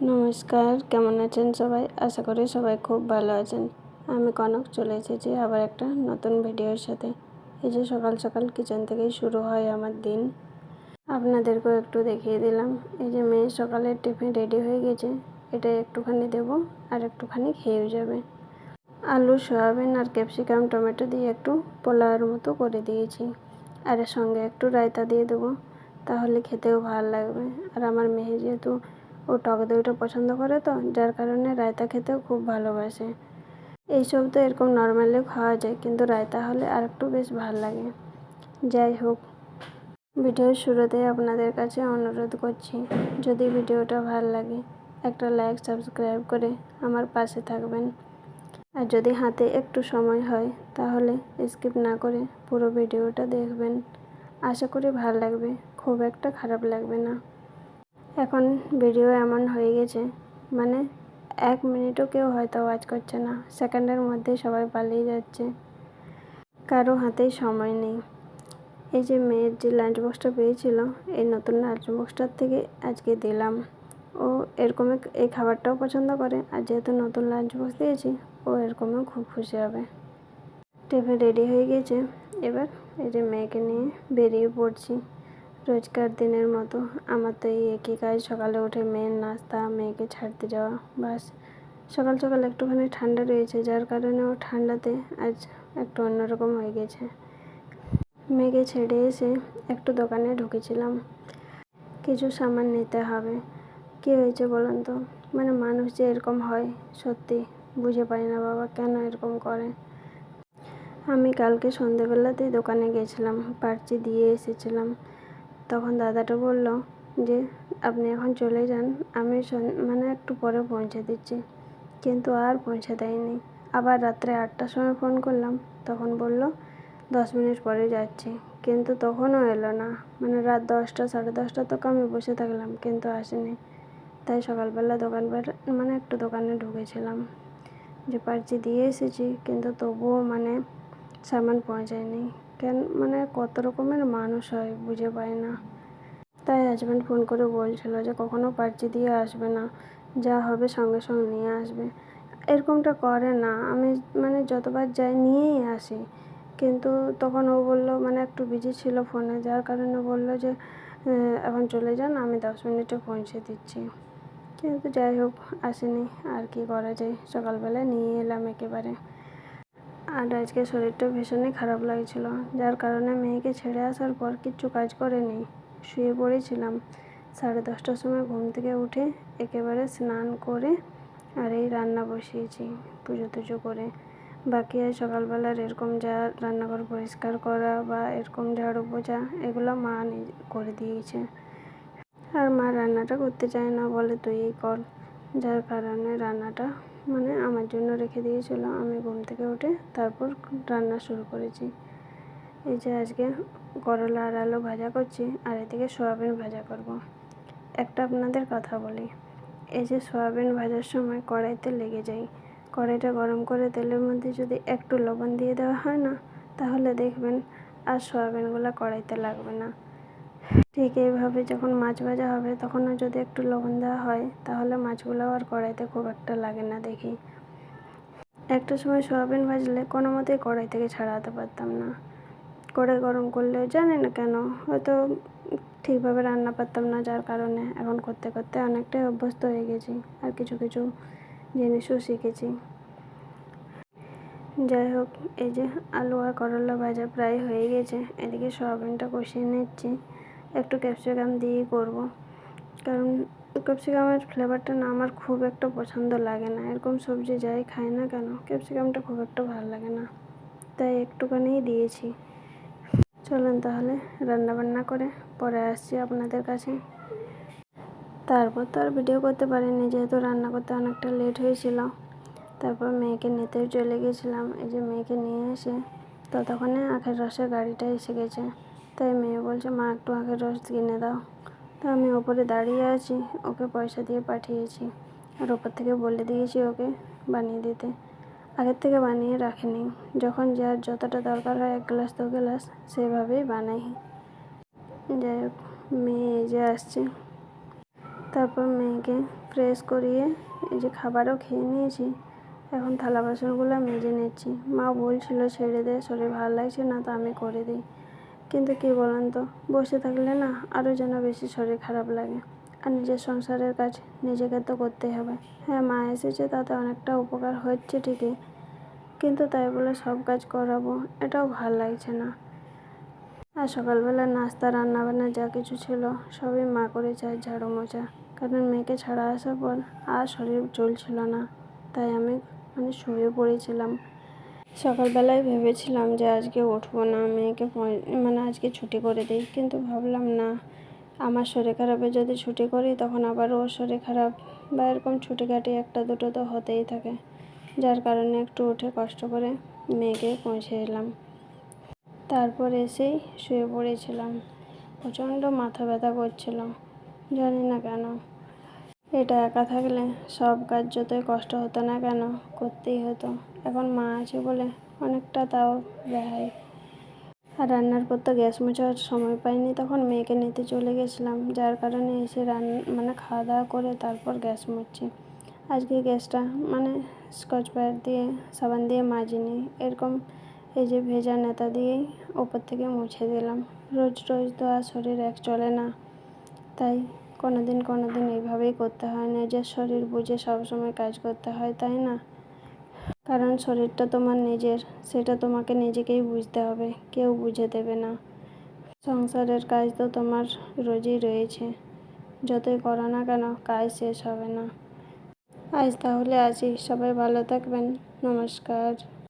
নমস্কার, কেমন আছেন সবাই? আশা করি সবাই খুব ভালো আছেন। আমি কনক চলে এসেছি আবার একটা নতুন ভিডিওর সাথে। এই যে সকাল সকাল কিচেন থেকেই শুরু হয় আমার দিন। আপনাদেরকেও একটু দেখিয়ে দিলাম। এই যে মেয়ের সকালের টিফিন রেডি হয়ে গেছে, এটা একটুখানি দেবো আর একটুখানি খেয়েও যাবে। আলু, সয়াবিন আর ক্যাপসিকাম, টমেটো দিয়ে একটু পোলাওয়ের মতো করে দিয়েছি, আর এর সঙ্গে একটু রায়তা দিয়ে দেবো, তাহলে খেতেও ভালো লাগবে। আর আমার মেয়ে যেহেতু ও টক দইটা পছন্দ করে, তো যার কারণে রায়তা খেতেও খুব ভালোবাসে। এইসব তো এরকম নর্মালিও খাওয়া যায়, কিন্তু রায়তা হলে আর একটু বেশ ভালো লাগে। যাই হোক, ভিডিওর শুরুতেই আপনাদের কাছে অনুরোধ করছি, যদি ভিডিওটা ভালো লাগে একটা লাইক, সাবস্ক্রাইব করে আমার পাশে থাকবেন। আর যদি হাতে একটু সময় হয় তাহলে স্কিপ না করে পুরো ভিডিওটা দেখবেন। আশা করি ভালো লাগবে, খুব একটা খারাপ লাগবে না। এখন ভিডিও এমন হয়ে গেছে, মানে 1 মিনিটও কেউ হয়তো ওয়াচ করছে না, সেকেন্ডের মধ্যে সবাই পালিয়ে যাচ্ছে, কারো হাতেই সময় নেই। এই যে মেয়ের যে লাঞ্চ বক্সটা পেয়েছিল, এই নতুন লাঞ্চ বক্সটার থেকে আজকে দিলাম। ও এরকম এই খাবারটাও পছন্দ করে, আর যেহেতু নতুন লাঞ্চ বক্স দিয়েছি, ও এরকমও খুব খুশি হবে। টিফিন রেডি হয়ে গেছে, এবার এই যে মেয়েকে নিয়ে বেরিয়ে পড়ছি। রোজকার দিনের মতো আমার তো এই একই কাজ, সকালে উঠে মেয়ের নাস্তা, মেয়েকে ছাড়তে যাওয়া, বাস। সকাল সকাল একটুখানি ঠান্ডা রয়েছে, যার কারণে ও ঠান্ডাতে আজ একটু অন্যরকম হয়ে গেছে। মেয়েকে ছেড়ে এসে একটু দোকানে ঢুকেছিলাম, কিছু সামান নিতে হবে। কী হয়েছে বলুন তো, মানে মানুষ যে এরকম হয় সত্যি বুঝে পাই না বাবা, কেন এরকম করে। আমি কালকে সন্ধেবেলাতেই দোকানে গেছিলাম, পার্চি দিয়ে এসেছিলাম। তখন দাদাটা বলল যে আপনি এখন চলে যান, আমি মানে একটু পরে পৌঁছে দিচ্ছি, কিন্তু আর পৌঁছে দেয়নি। আবার রাত্রে 8টার সময় ফোন করলাম, তখন বলল 10 মিনিট পরে যাচ্ছি, কিন্তু তখনও এলো না। মানে রাত 10টা, 10:30 তক আমি বসে থাকলাম, কিন্তু আসেনি। তাই সকালবেলা মানে একটু দোকানে ঢুকেছিলাম, যে পার্চি দিয়ে এসেছি, কিন্তু তবুও মানে সামান পৌঁছায়নি। কেন, মানে কত রকমের মানুষ হয় বুঝে পাই না। তাই হাজব্যান্ড ফোন করে বলছিল যে কখনো পার্চি দিয়ে আসবে না, যা হবে সঙ্গে সঙ্গে নিয়ে আসবে। এরকমটা করে না, আমি মানে যতবার যাই নিয়েই আসি, কিন্তু তখন ও বলল, মানে একটু বিজি ছিল ফোনে, যার কারণে বলল যে এখন চলে যান, আমি 10 মিনিটে পৌঁছে দিচ্ছি। কিন্তু যাই হোক, আসেনি, আর কি করা যায়, সকালবেলায় নিয়ে এলাম একেবারে। আর আজকে শরীরটা ভীষণই খারাপ লাগছিল, যার কারণে মেয়েকে ছেড়ে আসার পর কিচ্ছু কাজ করিনি, শুয়ে পড়েছিলাম। 10:30টার সময় ঘুম থেকে উঠে একেবারে স্নান করে আর এই রান্না বসিয়েছি, পুজো টুজো করে। বাকি আর সকালবেলার এরকম যা রান্নাঘর পরিষ্কার করা বা এরকম ঝাড়ু পোছা, এগুলো মা করে দিয়েছে। আর মা রান্নাটা করতে চায় না, বলে তুইই কর, যার কারণে রান্নাটা মানে আমার জন্য রেখে দিয়েছিল। আমি ঘুম থেকে উঠে তারপর রান্না শুরু করেছি। এই যে আজকে করলা আর আলু ভাজা করছি, আর এদিকে সয়াবিন ভাজা করব। একটা আপনাদের কথা বলি, এই যে সয়াবিন ভাজার সময় কড়াইতে লেগে যায়, কড়াইটা গরম করে তেলের মধ্যে যদি একটু লবণ দিয়ে দেওয়া হয় না, তাহলে দেখবেন আর সয়াবিনগুলো কড়াইতে লাগবে না। ঠিক এইভাবে যখন মাছ ভাজা হবে, তখনও যদি একটু লবণ দেওয়া হয়, তাহলে মাছগুলো আর কড়াইতে খুব একটা লাগে না দেখি। একটা সময় সয়াবিন ভাজলে কোনো মতেই কড়াই থেকে ছাড়াতে পারতাম না। কড়াই গরম করলে জানি না কেন, হয়তো ঠিকভাবে রান্না পারতাম না, যার কারণে এখন করতে করতে অনেকটাই অভ্যস্ত হয়ে গেছি, আর কিছু কিছু জিনিসও শিখেছি। যাই হোক, এই যে আলু আর করলা ভাজা প্রায় হয়ে গেছে, এদিকে সয়াবিনটা কষিয়ে নিচ্ছি। একটু ক্যাপসিকাম দিয়েই করব, কারণ ক্যাপসিকামের ফ্লেভারটা না আমার খুব একটা পছন্দ লাগে না। এরকম সবজি যাই খাই না কেন, ক্যাপসিকামটা খুব একটা ভালো লাগে না, তাই একটুখানিই দিয়েছি। চলুন তাহলে রান্নাবান্না করে পরে আসছি আপনাদের কাছে। তারপর তো আর ভিডিও করতে পারিনি, যেহেতু রান্না করতে অনেকটা লেট হয়েছিল। তারপর মেয়েকে নিতেও চলে গেছিলাম। এই যে মেয়েকে নিয়ে এসে ততক্ষণে আখের রসের গাড়িটা এসে গেছে, তাই মেয়ে বলছে মা একটু আখের রস কিনে দাও। তো আমি ওপরে দাঁড়িয়ে আছি, ওকে পয়সা দিয়ে পাঠিয়েছি, আর ওপর থেকে বলে দিয়েছি ওকে বানিয়ে দিতে। আগের থেকে বানিয়ে রাখিনি, যখন যার যতটা দরকার হয় 1 গ্লাস 2 গ্লাস সেভাবেই বানাই। যাই হোক, মেয়ে এই যে আসছে। তারপর মেয়েকে ফ্রেশ করিয়ে এই যে খাবারও খেয়ে নিয়েছি। এখন থালা বাসনগুলো মেজে নিচ্ছি। মা বলছিল ছেড়ে দে, শরীর ভালো লাগছে না, তো আমি করে দিই। কিন্তু কী বলুন তো, বসে থাকলে না আরও যেন বেশি শরীর খারাপ লাগে। আর নিজের সংসারের কাজ নিজেকে তো করতেই হবে। হ্যাঁ, মা এসেছে, তাতে অনেকটা উপকার হচ্ছে ঠিকই, কিন্তু তাই বলে সব কাজ করাবো এটাও ভাল লাগছে না। আর সকালবেলা নাস্তা রান্নাবান্না যা কিছু ছিল সবই মা করেছে, আর ঝাড়ু মোছা। কারণ মেয়েকে ছাড়া আসার পর আর শরীর চলছিল না, তাই আমি শুয়ে পড়েছিলাম। সকালবেলায় ভেবেছিলাম যে আজকে উঠবো না, মেয়েকে আজকে ছুটি করে দিই, কিন্তু ভাবলাম না, আমার শরীর খারাপে যদি ছুটি করি তখন আবার ওর শরীর খারাপ বা এরকম ছুটি কাটি একটা দুটো তো হতেই থাকে। যার কারণে একটু উঠে কষ্ট করে মেয়েকে পৌঁছে এলাম। তারপর এসেই শুয়ে পড়েছিলাম। প্রচণ্ড মাথা ব্যথা করছিল, জানি না কেন। এটা একা থাকলে সব কাজ যতই কষ্ট হতো না কেন করতেই হতো। এখন মা আছে বলে অনেকটা তাও রেহাই। আর রান্নার পর তো গ্যাস মোছার সময় পাইনি, তখন মেয়েকে নিতে চলে গেছিলাম, যার কারণে এসে খাওয়া দাওয়া করে তারপর গ্যাস মুছছি। আজকে গ্যাসটা স্কচ ব্রাইট দিয়ে সাবান দিয়ে মাজিনি, এরকম এই যে ভেজা নেতা দিয়েই ওপর থেকে মুছে দিলাম। রোজ রোজ তো আর শরীর এক চলে না, তাই কোনো দিন এইভাবেই করতে হয়। নিজের শরীর বুঝে সবসময় কাজ করতে হয়, তাই না? কারণ শরীরটা তোমার নিজের, সেটা তোমাকে নিজেকেই বুঝতে হবে, কেউ বুঝে দেবে না। সংসারের কাজ তো তোমার রোজই রয়েছে, যতই করো না কেন কাজ শেষ হবে না। আজ তাহলে আসি, সবাই ভালো থাকবেন, নমস্কার।